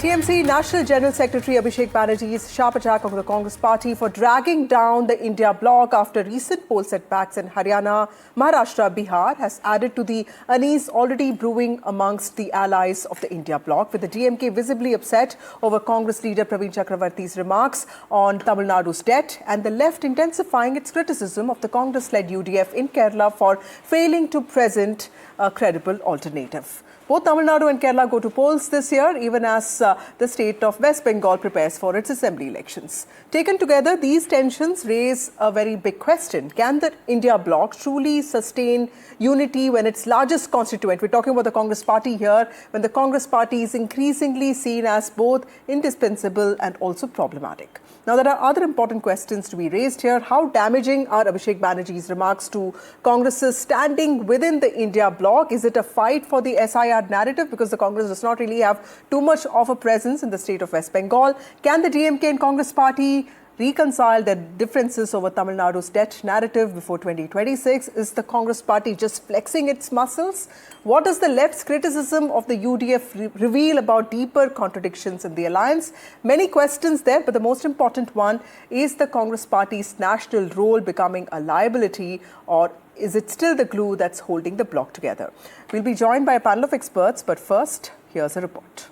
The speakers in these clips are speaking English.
TMC National General Secretary Abhishek Banerjee's sharp attack on the Congress party for dragging down the India bloc after recent poll setbacks in Haryana, Maharashtra, Bihar has added to the unease already brewing amongst the allies of the India bloc, with the DMK visibly upset over Congress leader Praveen Chakravarthy's remarks on Tamil Nadu's debt and the left intensifying its criticism of the Congress-led UDF in Kerala for failing to present a credible alternative. Both Tamil Nadu and Kerala go to polls this year, even as the state of West Bengal prepares for its assembly elections. Taken together, these tensions raise a very big question. Can the India bloc truly sustain unity when its largest constituent, we're talking about the Congress party here, when the Congress party is increasingly seen as both indispensable and also problematic? Now, there are other important questions to be raised here. How damaging are Abhishek Banerjee's remarks to Congress's standing within the India bloc? Is it a fight for the SIR narrative because the Congress does not really have too much of a presence in the state of West Bengal? Can the DMK and Congress party reconcile their differences over Tamil Nadu's debt narrative before 2026? Is the Congress party just flexing its muscles? What does the left's criticism of the UDF reveal about deeper contradictions in the alliance? Many questions there, but the most important one is the Congress party's national role becoming a liability, or is it still the glue that's holding the bloc together? We'll be joined by a panel of experts, but first, here's a report.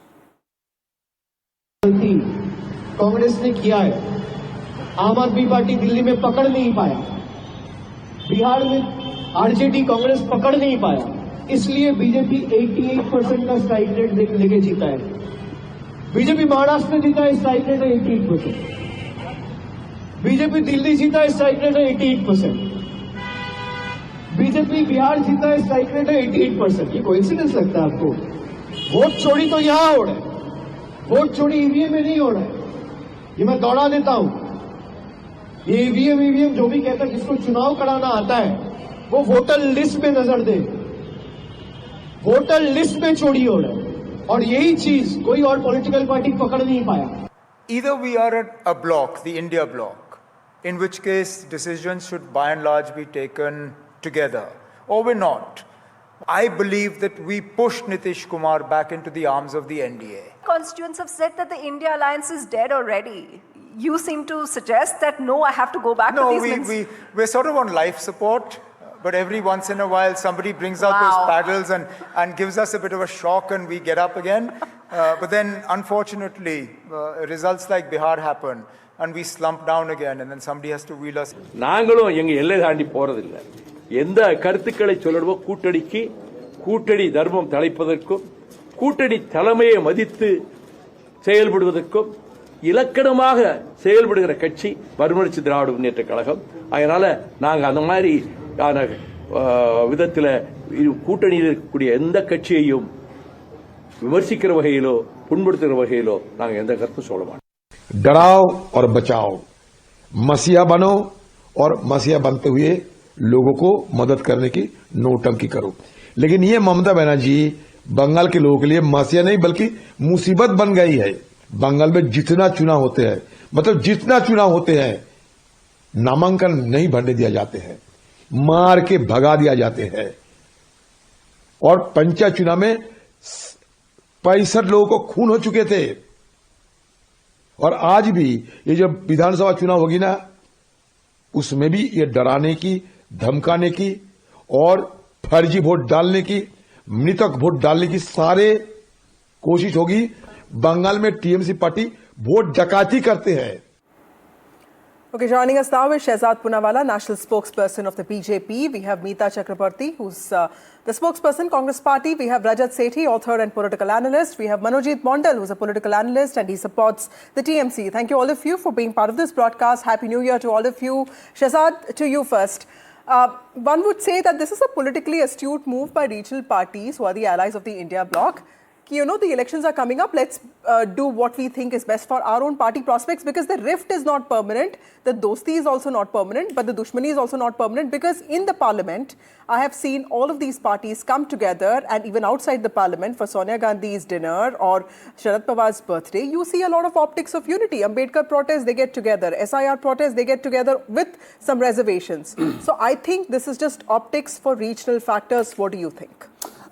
Congress ने किया है, आम आदमी party Delhi में पकड़ नहीं पाया, बिहार में आरजेडी कांग्रेस पकड़ नहीं पाया, इसलिए बीजेपी 88% का स्ट्राइक रेट लेके जीता है। बीजेपी महाराष्ट्र में जीता है, स्ट्राइक रेट है 88%। बीजेपी दिल्ली जीता है, स्ट्राइक रेट है 88%। बीजेपी बिहार जीता है, स्ट्राइक रेट है 88%। ये कोइंसिडेंस लगता है आपको? वोट चोरी तो यहां हो रहा है, वोट चोरी ईवीएम में नहीं हो रहा है। ये मैं दौड़ा देता हूं। ये ईवीएम जो भी कहता है जिसको चुनाव कराना आता है, वो वोटर लिस्ट में नजर दे। वोटर लिस्ट में चोरी हो रहा है, और यही चीज कोई और पॉलिटिकल पार्टी पकड़ नहीं पाया। Either we are a bloc, the India bloc, in which case decisions should by and large be taken together, or we're not. I believe that we pushed Nitish Kumar back into the arms of the NDA. Constituents have said that the India alliance is dead already. You seem to suggest that, no, I have to go back to these we're sort of on life support, but every once in a while somebody brings out those paddles and gives us a bit of a shock and we get up again. But then, unfortunately, results like Bihar happen and we slump down again and then somebody has to wheel us. நாங்களும் எங்க எல்லை தாண்டி போறதில்லை. எந்த கருத்துக்களை சொல்லணுமோ கூட்டணிக்கு கூட்டணி தர்மம் தலைப்பதற்கும் கூட்டணி தலைமையை மதித்து செயல்படுவதற்கும் இலக்கணமாக செயல்படுகிற கட்சி மறுமலர்ச்சி திராவிட முன்னேற்ற கழகம். அதனால நாங்க அந்த மாதிரி விதத்தில் கூட்டணியில் இருக்கக்கூடிய எந்த கட்சியையும் விமர்சிக்கிற வகையிலோ புண்படுத்துகிற வகையிலோ நாங்க எந்த கருத்தும் சொல்ல மாட்டோம். डराओ और बचाओ, मसीहा बनो और मसीहा बनते हुए लोगों को मदद करने की नौटंकी करो। लेकिन ये ममता बनर्जी बंगाल के लोगों के लिए मसीहा नहीं बल्कि मुसीबत बन गई है। बंगाल में जितना चुनाव होते हैं, मतलब जितना चुनाव होते हैं, नामांकन नहीं भरने दिया जाते हैं, मार के भगा दिया जाते हैं। और पंचायत चुनाव में 65 लोगों को खून हो चुके थे। और आज भी ये जब विधानसभा चुनाव होगी ना, उसमें भी ये डराने की, धमकाने की और फर्जी वोट डालने की, मृतक वोट डालने की सारे कोशिश होगी। बंगाल में टीएमसी पार्टी वोट डकैती करते हैं। Okay, joining us now is Shehzad Poonawalla, national spokesperson of the BJP. We have Meeta Chakrabarthy, who's the spokesperson, Congress Party. We have Rajat Sethi, author and political analyst. We have Manojit Mondal, who's a political analyst, and he supports the TMC. Thank you all of you for being part of this broadcast. Happy New Year to all of you. Shehzad, to you first. One would say that this is a politically astute move by regional parties who are the allies of the India bloc. You know, the elections are coming up. Let's do what we think is best for our own party prospects, because the rift is not permanent. The dosti is also not permanent, but the dushmani is also not permanent, because in the parliament, I have seen all of these parties come together, and even outside the parliament for Sonia Gandhi's dinner or Sharad Pawar's birthday, you see a lot of optics of unity. Ambedkar protests, they get together. SIR protests, they get together with some reservations. So I think this is just optics for regional factors. What do you think?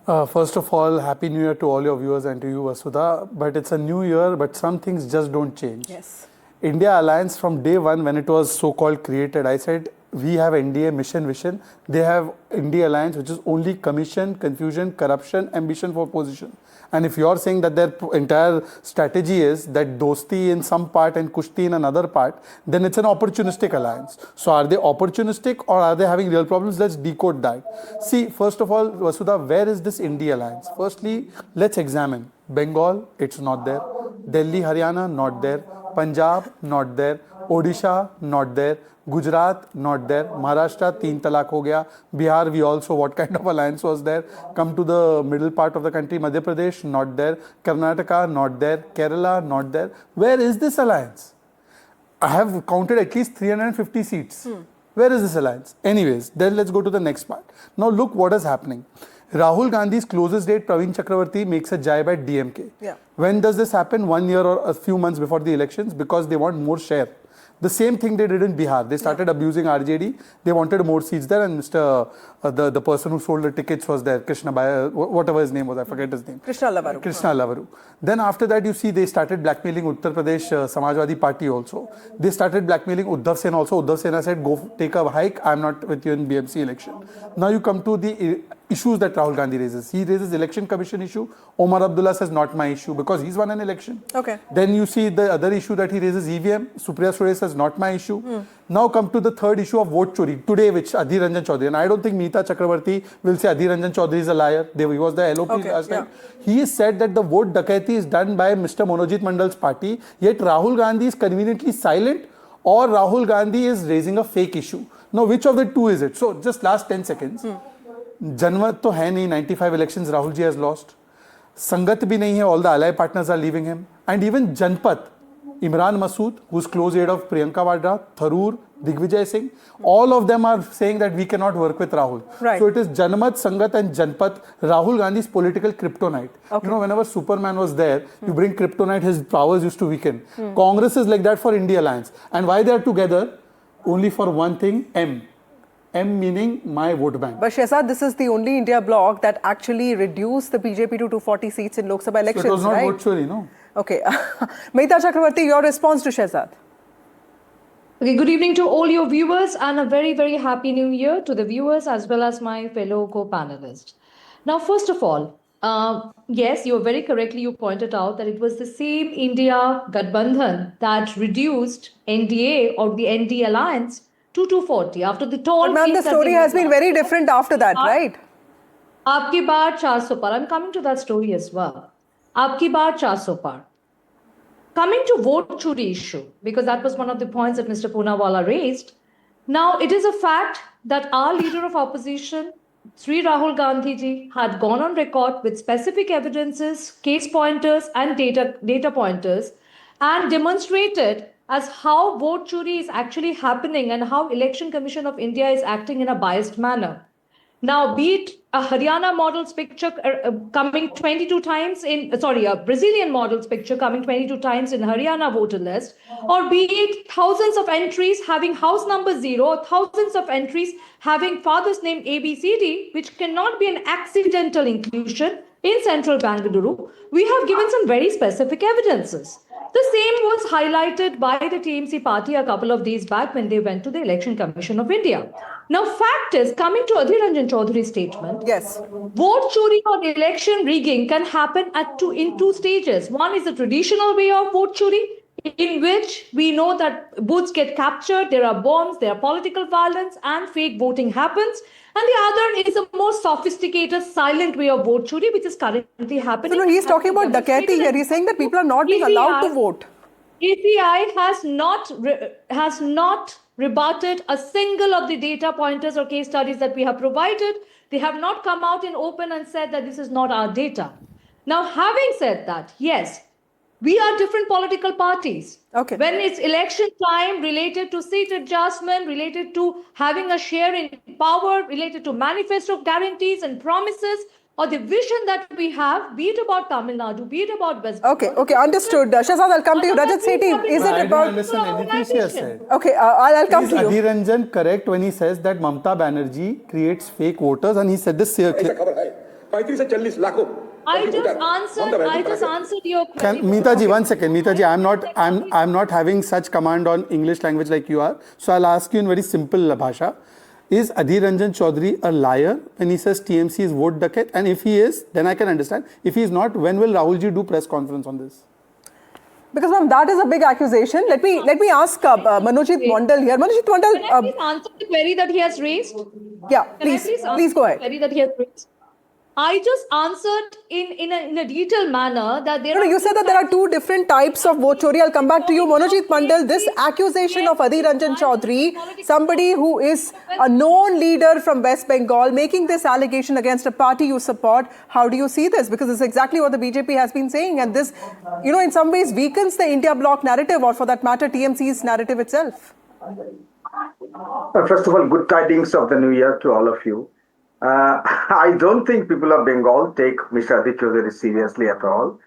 First of all, Happy New Year to all your viewers and to you, Vasudha. But it's a new year, but some things just don't change. Yes. India Alliance, from day one when it was so-called created, I said, we have NDA mission, vision. They have India Alliance, which is only commission, confusion, corruption, ambition for position. And if you're saying that their entire strategy is that dosti in some part and kushti in another part, then it's an opportunistic alliance. So are they opportunistic or are they having real problems? Let's decode that. See, first of all, Vasudha, where is this India Alliance? Firstly, let's examine. Bengal, it's not there. Delhi, Haryana, not there. Punjab, not there. Odisha, not there. Gujarat, not there. Maharashtra, 3 talaq ho gaya. Bihar, we also, what kind of alliance was there? Come to the middle part of the country, Madhya Pradesh, not there. Karnataka, not there. Kerala, not there. Where is this alliance? I have counted at least 350 seats. Where is this alliance? Anyways, then let's go to the next part. Now look what is happening. Rahul Gandhi's closest date, Praveen Chakravarthy, makes a jibe at DMK. Yeah. When does this happen? 1 year or a few months before the elections, because they want more share. The same thing they did in Bihar. They started abusing RJD. They wanted more seats there, and the person who sold the tickets was there, Krishna, whatever his name was, I forget his name. Krishna Lavaru. Krishna Lavaru. Then after that, you see they started blackmailing Uttar Pradesh Samajwadi Party also. They started blackmailing Uddhav Sena also. Uddhav Sena said, go take a hike, I'm not with you in BMC election. Now you come to the issues that Rahul Gandhi raises. He raises election commission issue. Omar Abdullah says not my issue because he's won an election. Okay. Then you see the other issue that he raises, EVM. Supriya Sure says not my issue. Now come to the third issue of vote chori. Today, which Adhir Ranjan Chaudhary, and I don't think Meeta Chakravarty will say Adhir Ranjan Chaudhary is a liar. He was the LOP last time. He has said that the vote dakaiti is done by Mr. Monojit Mandal's party, yet Rahul Gandhi is conveniently silent, or Rahul Gandhi is raising a fake issue. Now, which of the two is it? So, just last 10 seconds. Janmat to hai nahi, 95 elections Rahul ji has lost. Sangat bhi nahi hai, all the ally partners are leaving him. And even Janpat, Imran Masood, who's close aide of Priyanka Vadra, Tharoor, Digvijay Singh, all of them are saying that we cannot work with Rahul. Right. So it is Janmat, Sangat and Janpat, Rahul Gandhi's political kryptonite. Okay. You know, whenever Superman was there, you bring kryptonite, his powers used to weaken. Congress is like that for India Alliance. And why they are together? Only for one thing, M. M meaning my vote bank. But Shehzad, this is the only India bloc that actually reduced the BJP to 240 seats in Lok Sabha elections, So it was not right? vote chori, no? Okay. Meeta Chakravarty, your response to Shehzad? Okay, good evening to all your viewers and a very, very happy new year to the viewers as well as my fellow co-panelists. Now, first of all, yes, you very correctly you pointed out that it was the same India Gadbandhan that reduced NDA or the NDI Alliance to 240 after the tall. But ma'am, the story has been very different after that, right? Aapki baar 400 par. I'm coming to that story as well. Aapki baar 400 par. Coming to vote chori issue, because that was one of the points that Mr. Poonawalla raised. Now, it is a fact that our leader of opposition, Sri Rahul Gandhi ji, had gone on record with specific evidences, case pointers and data pointers, and demonstrated as how vote chori is actually happening and how Election Commission of India is acting in a biased manner. Now, be it a Haryana model's picture coming 22 times a Brazilian model's picture coming 22 times in Haryana voter list, or be it thousands of entries having house number 0, or thousands of entries having father's name ABCD, which cannot be an accidental inclusion in central Bangalore, we have given some very specific evidences. The same was highlighted by the TMC party a couple of days back when they went to the Election Commission of India. Now, fact is, coming to Adhir Ranjan Chaudhary's statement, Yes. vote chori or election rigging can happen in two stages. One is the traditional way of vote chori, in which we know that booths get captured, there are bombs, there are political violence, and fake voting happens. And the other is a more sophisticated, silent way of vote chori, which is currently happening. So no, he's talking about Dakaiti here. He's saying that people are not being allowed to vote. ECI has not rebutted a single of the data pointers or case studies that we have provided. They have not come out in open and said that this is not our data. Now, having said that, yes, we are different political parties. Okay. When it's election time, related to seat adjustment, related to having a share in power, related to manifesto guarantees and promises, or the vision that we have, be it about Tamil Nadu, be it about West Bengal. Okay, understood. Shehzad, I'll come to you. Rajat Sethi, is it I didn't about... understand anything she has said. Okay, I'll come Is to you. Adhir Ranjan correct when he says that Mamta Banerjee creates fake voters, and he said this clearly? 35 से 40 लाखों I just answered your Can, query. Meeta ji, one second. Meeta ji, I'm not having such command on English language like you are. So I'll ask you in very simple bhasha. Is Adhir Ranjan Chaudhary a liar when he says TMC is vote ducket? And if he is, then I can understand. If he is not, when will Rahul ji do press conference on this? Because ma'am, that is a big accusation. Let me ask Manojit Mondal here. Manojit Mondal. Can I please answer the query that he has raised? Yeah, Can I please go ahead. The query that he has raised? I just answered in a detailed manner that there You said that there are two different types of vote chori. I'll come back to you. Manojit Mandal, this accusation of Adhir Ranjan Chaudhary, somebody who is a known leader from West Bengal, making this allegation against a party you support, how do you see this? Because this is exactly what the BJP has been saying, and this, in some ways weakens the India bloc narrative, or for that matter, TMC's narrative itself. First of all, good tidings of the new year to all of you. I don't think people of Bengal take Mr. Adhir Chaudhary seriously at all.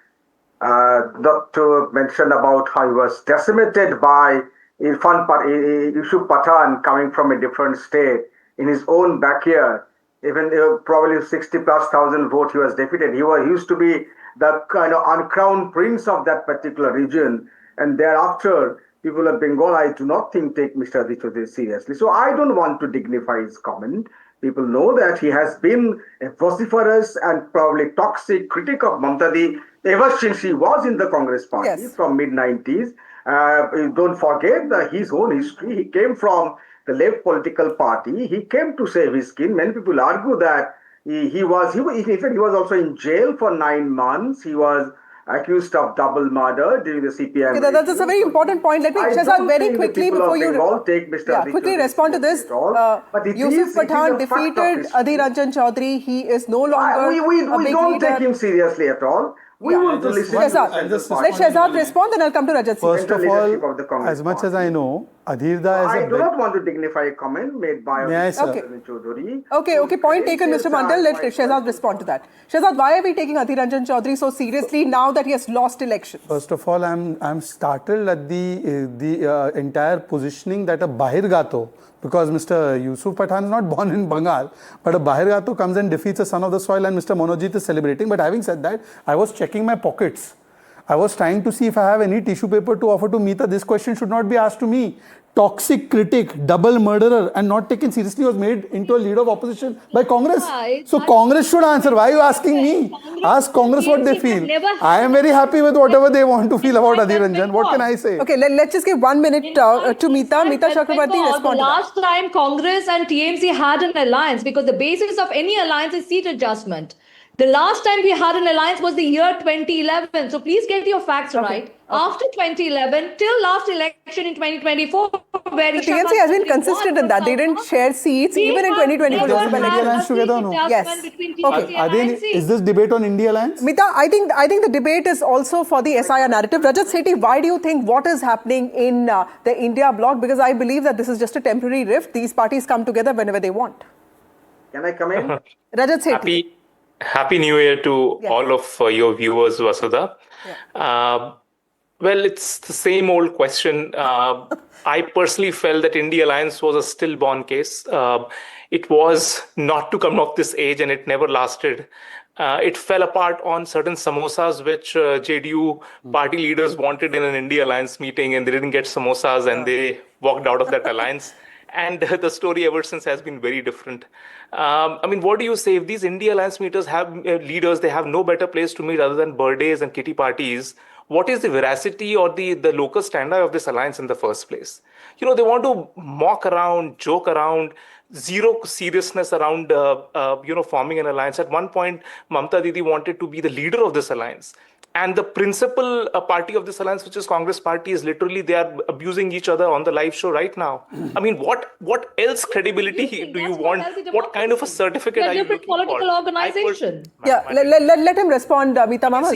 Not to mention about how he was decimated by Yusuf Pathan coming from a different state in his own backyard. Even probably 60 plus thousand votes he was defeated. He used to be the kind of uncrowned prince of that particular region. And thereafter, people of Bengal, I do not think take Mr. Adhir Chaudhary seriously. So I don't want to dignify his comment. People know that he has been a vociferous and probably toxic critic of Mamta Di ever since he was in the Congress party from mid-90s. Don't forget his own history. He came from the left political party. He came to save his skin. Many people argue that he was also in jail for 9 months. He was accused of double murder during the CPM. Okay, that's a very important point. Let me, Shehzad, very quickly before you quickly respond to this. Yusuf Pathan defeated Adhir Ranjan Chaudhary. He is no longer we don't take him seriously at all. We want to listen. Let Shehzad respond, then I'll come to Rajat. First of all, as much as I know, Adhir.Da is I do not want to dignify a comment made by Mr. Chaudhary. Okay, point taken, Mr. Mandal. Let Shehzad respond to that. Shehzad, why are we taking Adhir Ranjan Chaudhary so seriously now that he has lost elections? First of all, I'm startled at the entire positioning that a Bahirgato, because Mr. Yusuf Pathan is not born in Bengal, but a Bahirgato comes and defeats a son of the soil, and Mr. Manojit is celebrating. But having said that, I was checking my pockets. I was trying to see if I have any tissue paper to offer to Meeta. This question should not be asked to me. Toxic critic, double murderer, and not taken seriously was made into a leader of opposition by Congress. So Congress should answer. Why are you asking me? Ask Congress what they feel. I am very happy with whatever they want to feel about Adhir Ranjan. What can I say? Okay, let's just give 1 minute to Meeta. Meeta Chakravarthy, respond. The last time Congress and TMC had an alliance, because the basis of any alliance is seat adjustment. The last time we had an alliance was the year 2011. So please get your facts right. After 2011, till last election in 2024, where the TMC has been consistent in that. They didn't share seats even in 2024. Yes. Okay. Is this debate on India alliance? Meeta, I think the debate is also for the SIR narrative. Rajat Sethi, why do you think what is happening in the India bloc? Because I believe that this is just a temporary rift. These parties come together whenever they want. Can I come in? Rajat Sethi. Happy New Year to all of your viewers, Vasudha. Well, it's the same old question. I personally felt that India Alliance was a stillborn case. It was not to come of this age, and it never lasted. It fell apart on certain samosas which JDU party leaders wanted in an India Alliance meeting, and they didn't get samosas, and they walked out of that alliance. And the story ever since has been very different. I mean, what do you say? If these India Alliance leaders have no better place to meet other than birthdays and kitty parties, what is the veracity or the locus standi of this alliance in the first place? They want to mock around, joke around, zero seriousness around, forming an alliance. At one point, Mamta Didi wanted to be the leader of this alliance. And the principal party of this alliance, which is Congress party, is literally, they are abusing each other on the live show right now. I mean, what else credibility do you want? What kind of a certificate are you looking for? Political organization. Let him respond, Meeta Mama.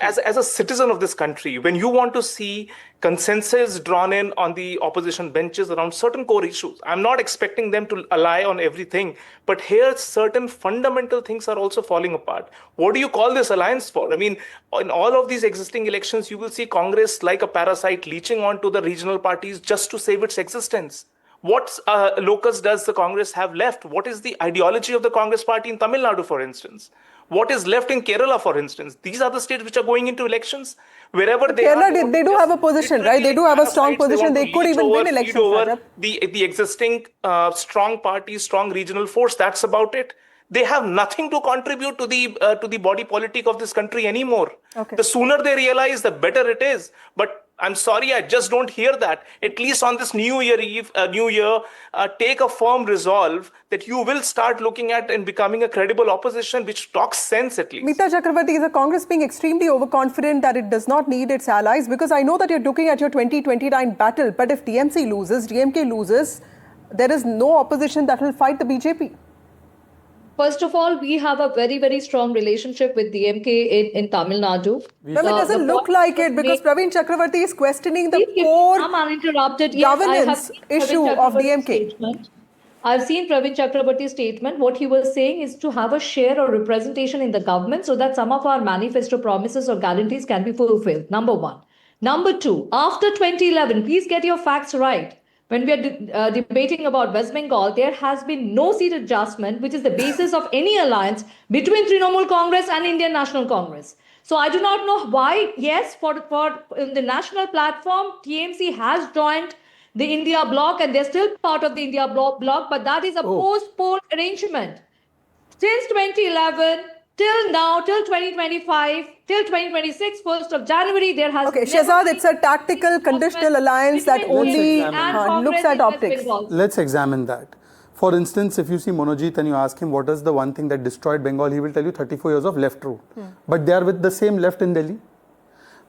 As a citizen of this country, when you want to see consensus drawn in on the opposition benches around certain core issues, I'm not expecting them to ally on everything, but here certain fundamental things are also falling apart. What do you call this alliance for? I mean, in all of these existing elections, you will see Congress like a parasite leeching onto the regional parties just to save its existence. What locus does the Congress have left? What is the ideology of the Congress party in Tamil Nadu, for instance? What is left in Kerala, for instance? These are the states which are going into elections. Wherever they Kerala, they do have a position, right? They do have a strong position. They could even win elections. Over the existing strong parties, strong regional force. That's about it. They have nothing to contribute to the body politic of this country anymore. Okay. The sooner they realize, the better it is. But I'm sorry, I just don't hear that. At least on this New Year Eve, take a firm resolve that you will start looking at and becoming a credible opposition which talks sense at least. Meeta Chakravarthy, is the Congress being extremely overconfident that it does not need its allies? Because I know that you're looking at your 2029 battle, but if TMC loses, DMK loses, there is no opposition that will fight the BJP. First of all, we have a very, very strong relationship with DMK in Tamil Nadu. But it doesn't look like it because Praveen Chakravarthy is questioning the core governance issue of DMK. I've seen Praveen Chakravarty's statement. What he was saying is to have a share or representation in the government so that some of our manifesto promises or guarantees can be fulfilled. Number one. Number two, after 2011, please get your facts right. When we are debating about West Bengal, there has been no seat adjustment, which is the basis of any alliance between Trinamool Congress and Indian National Congress. So I do not know why, yes, for in the national platform, TMC has joined the India bloc and they're still part of the India bloc, but that is a post-poll arrangement. Since 2011, till now, till 2025, till 2026, 1st of January, there has Okay, Shehzad, it's a tactical conditional alliance that only looks at optics. Let's examine that. For instance, if you see Monojit and you ask him what is the one thing that destroyed Bengal, he will tell you 34 years of left rule. But they are with the same left in Delhi.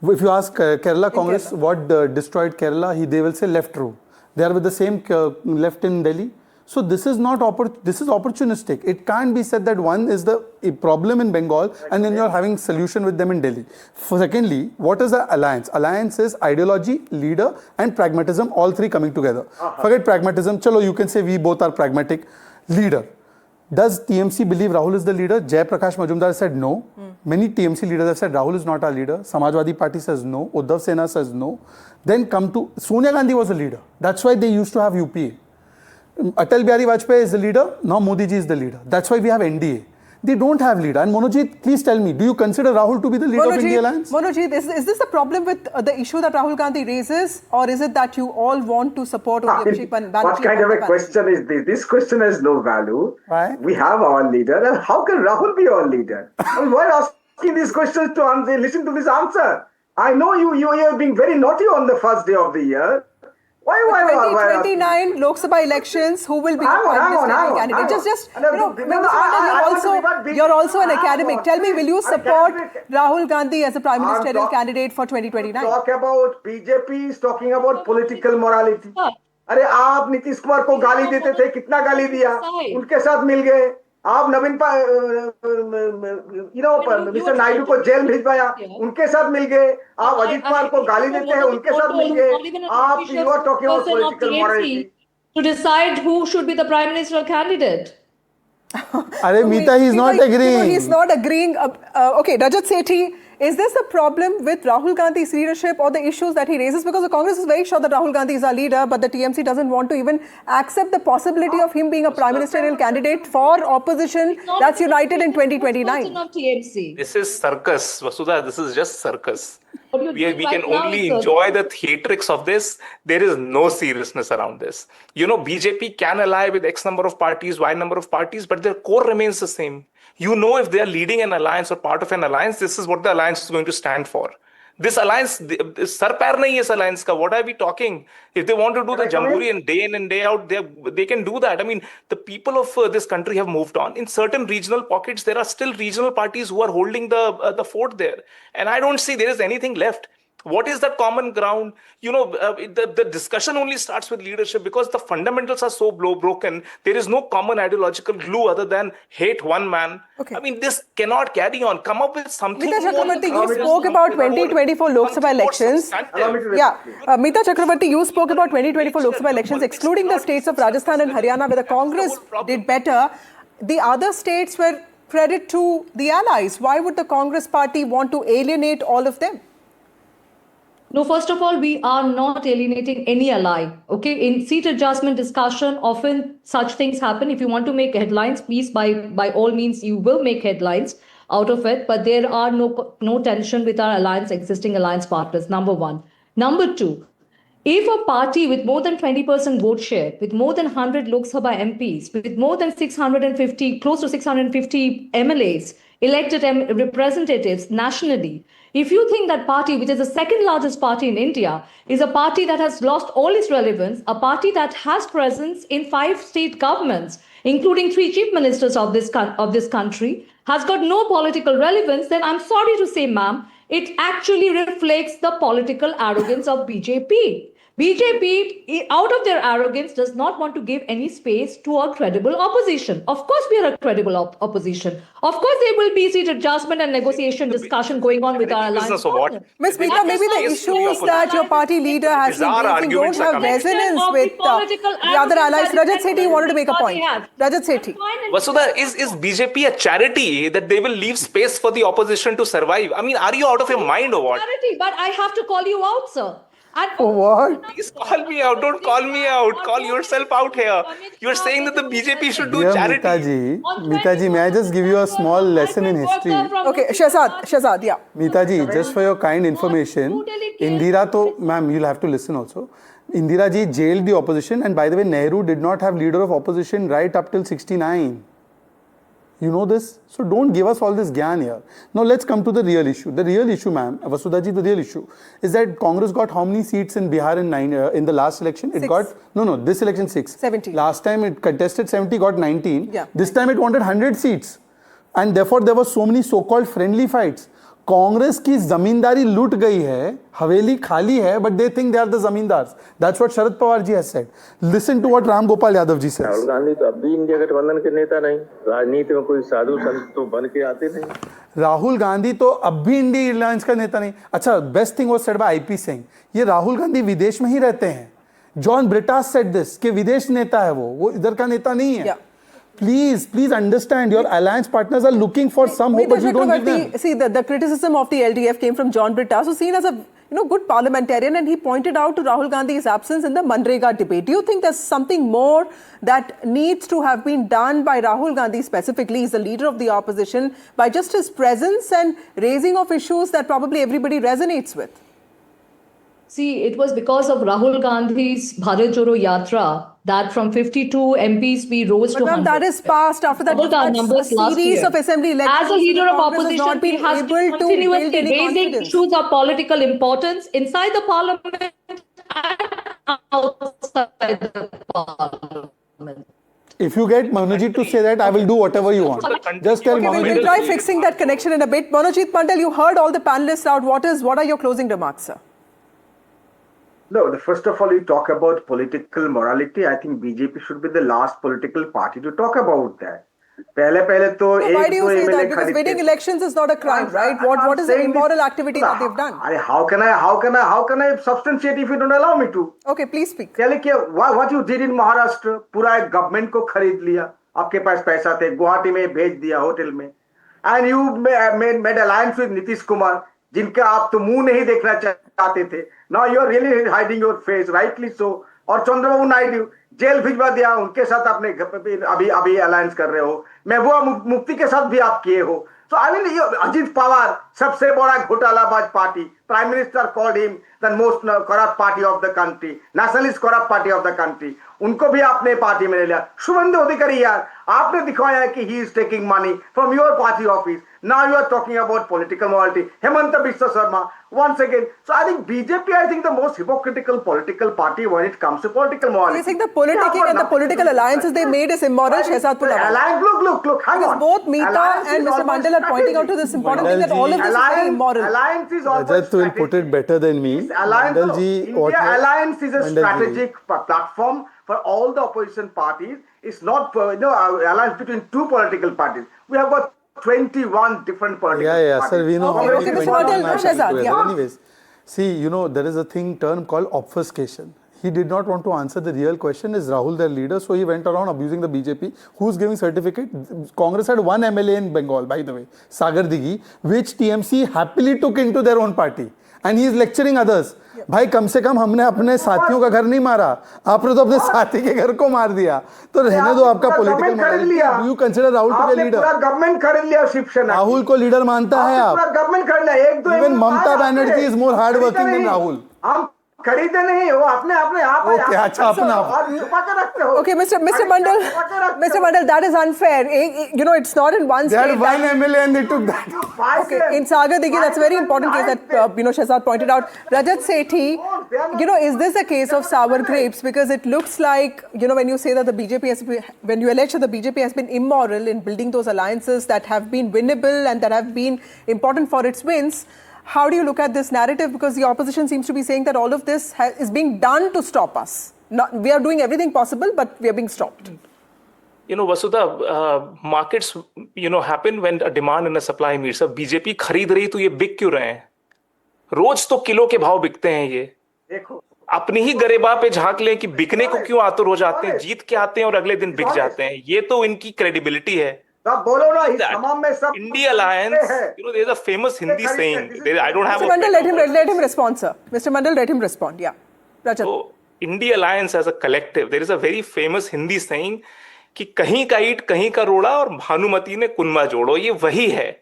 If you ask Kerala Congress what destroyed Kerala, they will say left rule. They are with the same left in Delhi. So this is not this is opportunistic. It can't be said that one is the problem in Bengal and then you're having solution with them in Delhi. Secondly, what is the alliance? Alliance is ideology, leader and pragmatism, all three coming together. Forget pragmatism. Chalo, you can say we both are pragmatic. Leader. Does TMC believe Rahul is the leader? Jai Prakash Majumdar said no. Many TMC leaders have said Rahul is not our leader. Samajwadi Party says no. Uddhav Sena says no. Then come to Sonia Gandhi was a leader. That's why they used to have UPA. Atal Bihari Vajpayee is the leader. Now Modi ji is the leader. That's why we have NDA. They don't have leader. And Monojit, please tell me, do you consider Rahul to be the leader of India Alliance? Monojit, is this a problem with the issue that Rahul Gandhi raises, or is it that you all want to support Abhishek Banerjee? What kind of a question is this? This question has no value. Why? We have our leader. And how can Rahul be our leader? And why asking these questions to answer? Listen to this answer. I know you are being very naughty on the first day of the year. Why 2029 Lok Sabha elections, who will be the prime ministerial candidate? You're also an academic. Tell me, will you support Rahul Gandhi as a prime ministerial candidate for 2029? Talk about BJP is talking about political morality. अरे आप नीतीश कुमार को गाली देते थे, कितना गाली दिया, उनके साथ मिल गए. आप नवीन मिस्टर नायडू को जेल भिजवाया, उनके साथ मिल गए. आप अजित कुमार को गाली देते हैं, उनके साथ मिल गए. आप you are talking about political morality. To decide who should be the prime ministerial candidate. Are Meeta, he's not agreeing. He's not agreeing. Okay, Rajat Sethi, is this a problem with Rahul Gandhi's leadership or the issues that he raises? Because the Congress is very sure that Rahul Gandhi is our leader, but the TMC doesn't want to even accept the possibility of him being a prime ministerial candidate for opposition that's united in 2029. This is circus, Vasudha. This is just circus. We can only enjoy the theatrics of this. There is no seriousness around this. You know, BJP can ally with X number of parties, Y number of parties, but their core remains the same. You know, if they are leading an alliance or part of an alliance, this is what the alliance is going to stand for. This alliance, sar pair nahi hai is alliance ka. What are we talking? If they want to do the jamboree and day in and day out, they can do that. I mean, the people of this country have moved on. In certain regional pockets, there are still regional parties who are holding the fort there. And I don't see there is anything left. What is that common ground? You know, the discussion only starts with leadership because the fundamentals are so broken. There is no common ideological glue other than hate one man. Okay. I mean, this cannot carry on. Come up with something. Meeta Chakravarthy, you spoke about 2024 Lok Sabha elections. Meeta Chakravarthy, you spoke about 2024 Lok Sabha elections, excluding the states of Rajasthan and Haryana, where the Congress did better. The other states were credit to the allies. Why would the Congress party want to alienate all of them? No, first of all, we are not alienating any ally. Okay, in seat adjustment discussion, often such things happen. If you want to make headlines, please, by all means, you will make headlines. out of it, but there are no tension with our existing alliance partners, number one. Number two, if a party with more than 20% vote share, with more than 100 Lok Sabha MPs, with more than 650, close to 650 MLAs, elected representatives nationally, if you think that party, which is the second largest party in India, is a party that has lost all its relevance, a party that has presence in 5 state governments, including 3 chief ministers of this country, has got no political relevance, then I'm sorry to say, ma'am, it actually reflects the political arrogance of BJP. BJP, out of their arrogance, does not want to give any space to a credible opposition. Of course, we are a credible opposition. Of course, there will be seat adjustment and negotiation discussion going on with our alliance partners. Ms. Meeta, maybe the issues that your party leader has been raising don't have resonance with the other allies. Rajat Sethi wanted to make a point. Rajat Sethi. Vasudha, is BJP a charity that they will leave space for the opposition to survive? I mean, are you out of your mind or what? Charity, but I have to call you out, sir. What? Please call me out. Don't call me out. Call yourself out here. You're saying that the BJP should do charity. Meeta ji, may I just give you a small lesson in history? Okay, Shahzad, yeah. Meeta ji, just for your kind information, Indira to, ma'am, you'll have to listen also. Indira ji jailed the opposition, and by the way, Nehru did not have leader of opposition right up till 69. You know this? So don't give us all this gyan here. Now let's come to the real issue. The real issue, ma'am, Vasudha ji, the real issue is that Congress got how many seats in Bihar in the last election? It 6. got, this election 6. 70. Last time it contested 70, got 19. Yeah. This time it wanted 100 seats. And therefore there were so many so-called friendly fights. Congress की जमींदारी लूट गई है, हवेली खाली है, but they think they are the zamindars. That's what Sharad Pawar ji has said. Listen to what Ram Gopal Yadav ji says. Rahul Gandhi तो अब भी India गठबंधन के नेता नहीं, राजनीति में कोई साधु संत तो बन के आते नहीं. राहुल गांधी तो अब भी इंडिया अलायंस का नेता नहीं. अच्छा, best thing was said bye IP Singh. ये राहुल गांधी विदेश में ही रहते हैं. जॉन ब्रिटास सेड दिस कि विदेश नेता है वो इधर का नेता नहीं है. Please understand, your alliance partners are looking for some hope, but you don't give them. See, the criticism of the LDF came from John Brittas, who's seen as a good parliamentarian, and he pointed out to Rahul Gandhi's absence in the Manrega debate. Do you think there's something more that needs to have been done by Rahul Gandhi specifically? He's the leader of the opposition, by just his presence and raising of issues that probably everybody resonates with? See, it was because of Rahul Gandhi's Bharat Jodo Yatra that from 52 MPs we rose to 100. But that is passed. After that, a series of assembly elections. As a leader of opposition, he has been continuously raising issues of political importance inside the parliament and outside the parliament. If you get Manojit to say that, I will do whatever you want. Just tell Manojit. We'll try fixing that connection in a bit. Manojit Mandal, you heard all the panelists out. What are your closing remarks, sir? No, first of all, you talk about political morality. I think BJP should be the last political party to talk about that. Why do you say that? Because winning elections is not a crime, right? What is the immoral activity that they've done? How can I substantiate if you don't allow me to? Okay, please speak. What you did in Maharashtra, पूरा government को खरीद लिया, आपके पास पैसा थे, गुवाहाटी में भेज दिया होटल में, and you made alliance with Nitish Kumar, जिनका आप तो मुंह नहीं देखना चाहते थे. Now you are really hiding your face, rightly so. और चंद्रबाबू नायडू जेल भिजवा दिया, उनके साथ आपने अभी अलायंस कर रहे हो. महबूबा मुफ्ती के साथ भी आप किए हो. So I mean, Ajit Pawar सबसे बड़ा घोटालाबाज party. Prime Minister called him the most corrupt party of the country, nationalist corrupt party of the country. उनको भी आपने पार्टी में ले लिया. शुभेंदु अधिकारी यार, आपने दिखाया है कि he is taking money from your party office. Now you are talking about political morality. Hemanta Biswa Sarma, once again. So I think BJP, the most hypocritical political party when it comes to political morality. You think the politicking and the political alliances they made is immoral, Shehzad Pulawama? Look, hang on. Because both Meeta and Mr. Mandal are pointing out to this important thing that all of this is very immoral. Alliance is always Rajat will put it better than me. India Alliance is a strategic platform for all the opposition parties. It's not alliance between two political parties. We have got 21 different political parties. Sir, we know. Okay, Mr. Mandal, Shehzad, Anyways, see, there is a term called obfuscation. He did not want to answer the real question. Is Rahul their leader? So he went around abusing the BJP. Who's giving certificate? Congress had one MLA in Bengal, by the way, Sagar Dighi, which TMC happily took into their own party. and he is lecturing others. भाई कम से कम हमने अपने साथियों का घर नहीं मारा, आपने तो अपने साथी के घर को मार दिया. तो रहने दो आपका political model. Do you consider Rahul to be a leader? पूरा गवर्नमेंट खरीद लिया शिवसेना. राहुल को लीडर मानता है आप? पूरा गवर्नमेंट खरीद लिया. एक दो Even Mamata Banerjee is more hard working than Rahul. हम खरीदे नहीं, वो अपने आप Okay, अच्छा अपना. छुपा के रखते हो. Okay, Mr. Mandal, that is unfair. You know, it's not in one They state. had one MLA and they took that. Okay, in Sagar Digi, that's a very important case that, Shahzad pointed out. Rajat Sethi, is this a case of sour grapes? Because it looks like, when you say that the BJP has, when you allege that the BJP has been immoral in building those alliances that have been winnable and that have been important for its wins, how do you look at this narrative? Because the opposition seems to be saying that all of this is being done to stop us. We are doing everything possible, but we are being stopped. Vasudha, markets, happen when a demand and a supply meets. अब BJP खरीद रही तो ये बिक क्यों रहे हैं? रोज तो किलो के भाव बिकते हैं ये. अपनी ही गरेबा पे झांक लें कि बिकने को क्यों आते रोज आते हैं, जीत के आते हैं और अगले दिन बिक जाते हैं. ये तो इनकी क्रेडिबिलिटी है. India alliance, there's a famous Hindi saying. I don't have. Mr. Mandal, let him respond, sir. Mr. Mandal, let him respond. Yeah, Rajat. So, India alliance as a collective, there is a very famous Hindi saying कि कहीं का ईट कहीं का रोड़ा और भानुमति ने कुनमा जोड़ो. ये वही है.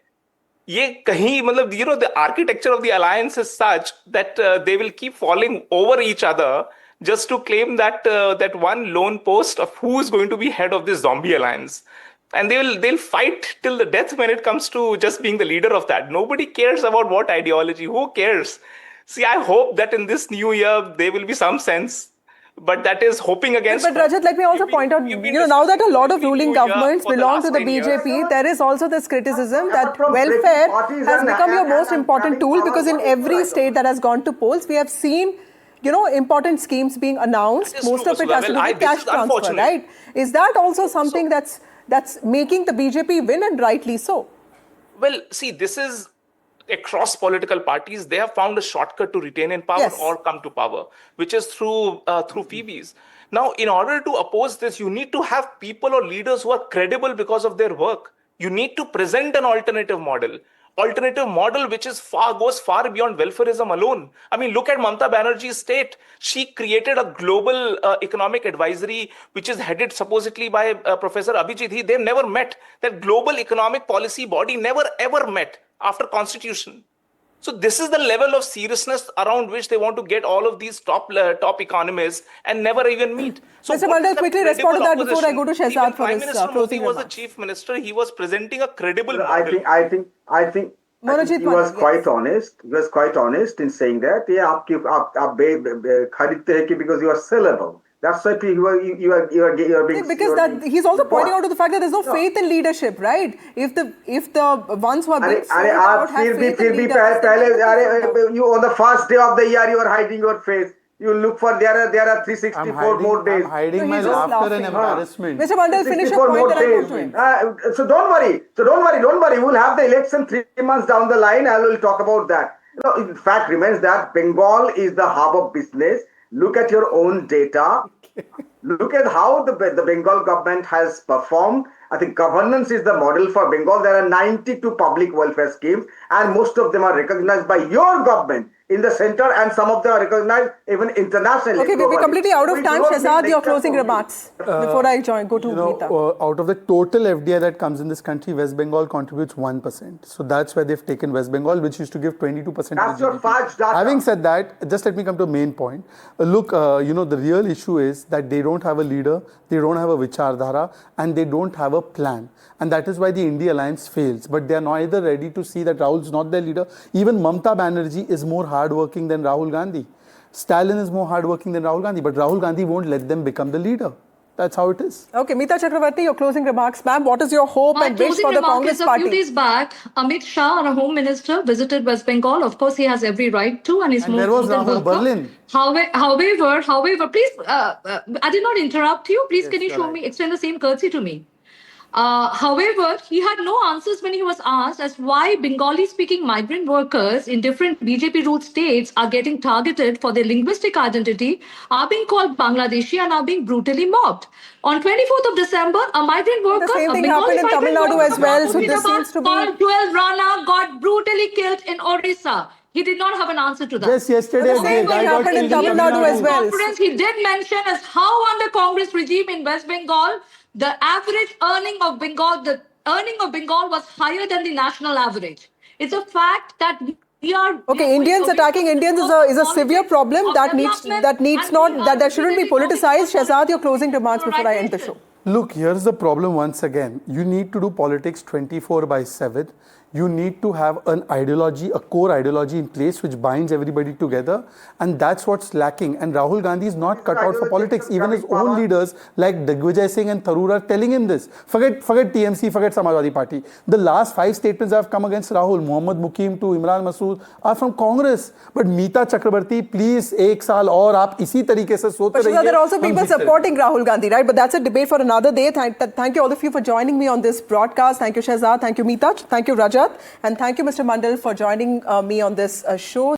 ये कहीं मतलब the architecture of the alliance is such that they will keep falling over each other just to claim that that one lone post of who is going to be head of this zombie alliance. And they'll fight till the death when it comes to just being the leader of that. Nobody cares about what ideology. Who cares? See, I hope that in this new year there will be some sense. But that is hoping against. But Rajat, let me also point out, now that a lot of ruling governments belong to the BJP, there is also this criticism that welfare has become your most important tool, because in every state that has gone to polls, we have seen, important schemes being announced. Most of it has to do with cash transfer, right? Is that also something that's making the BJP win, and rightly so? Well, see, this is across political parties. They have found a shortcut to retain in power or come to power, which is through PBs. Now, in order to oppose this, you need to have people or leaders who are credible because of their work. You need to present an alternative model which is goes far beyond welfareism alone. I mean, look at Mamata Banerjee's state. She created a global economic advisory, which is headed supposedly by Professor Abhijit. They've never met. That global economic policy body never ever met after constitution. So this is the level of seriousness around which they want to get all of these top economists and never even meet. So Mr. Mandal, quickly respond to that before I go to Shahzad for his closing remarks. He was the chief minister. He was presenting a credible model. I think he was quite honest. He was quite honest in saying that आप खरीदते हैं because you are sellable. That's why you are being. Because he's also pointing out to the fact that there's no faith in leadership, right? If the ones who are being sold out have faith in leaders, you on the first day of the year you are hiding your face. You look for there are 364 more days. I'm hiding my laughter and embarrassment. Mr. Mandal, finish your point that I come to. So don't worry. We'll have the election 3 months down the line. I will talk about that. The fact remains that Bengal is the hub of business. Look at your own data. Look at how the Bengal government has performed. I think governance is the model for Bengal. There are 92 public welfare schemes, and most of them are recognized by your government in the center, and some of them are recognized even internationally. Okay, we're completely out of time. Shahzad, your closing remarks before I go to Meeta. Out of the total FDI that comes in this country, West Bengal contributes 1%. So that's why they've taken West Bengal, which used to give 22% That's to the your fudge data. Having said that, just let me come to a main point. Look, the real issue is that they don't have a leader, they don't have a vichardhara, and they don't have a plan. And that is why the India alliance fails. But they are neither ready to see that Rahul is not their leader. Even Mamata Banerjee is more hardworking than Rahul Gandhi. Stalin is more hardworking than Rahul Gandhi. But Rahul Gandhi won't let them become the leader. That's how it is. Okay, Meeta Chakravarthy, your closing remarks. Ma'am, what is your hope and wish for the Congress party? A few days back, Amit Shah, our home minister, visited West Bengal. Of course, he has every right to, and he's more there was than Rahul welcome. Berlin. However, please, I did not interrupt you. Please, can you extend the same courtesy to me? However, he had no answers when he was asked as why Bengali-speaking migrant workers in different BJP-ruled states are getting targeted for their linguistic identity, are being called Bangladeshi, and are being brutally mobbed. On 24th of December, a migrant worker, the same a thing Bengali happened in Tamil migrant Nadu worker as well. So this seems to be called 12 Rana got brutally killed in Odisha. He did not have an answer to that. Just yesterday, The same guy thing got happened in killed Tamil Nadu as well. Conference, he did mention as how under Congress regime in West Bengal, the average earning of Bengal was higher than the national average. It's a fact that we are. Okay, Indians attacking Indians is a severe problem that shouldn't be politicized. Shehzad, your closing remarks before I end the show. Look, here's the problem once again. You need to do politics 24/7. You need to have an ideology, a core ideology in place which binds everybody together. And that's what's lacking. And Rahul Gandhi is not cut out for politics. Even his own leaders like Digvijay Singh and Tharoor are telling him this. Forget TMC, forget Samajwadi Party. The last 5 statements that have come against Rahul, Mohammad Mukim to Imran Masood, are from Congress. But Meeta Chakravarthy, please, ek saal aur aap isi tarike se sote rahiye. There are also people supporting Rahul Gandhi, right? But that's a debate for another day. Thank you all of you for joining me on this broadcast. Thank you, Shehzad. Thank you, Meeta. Thank you, Rajat. And thank you, Mr. Mandal, for joining me on this show.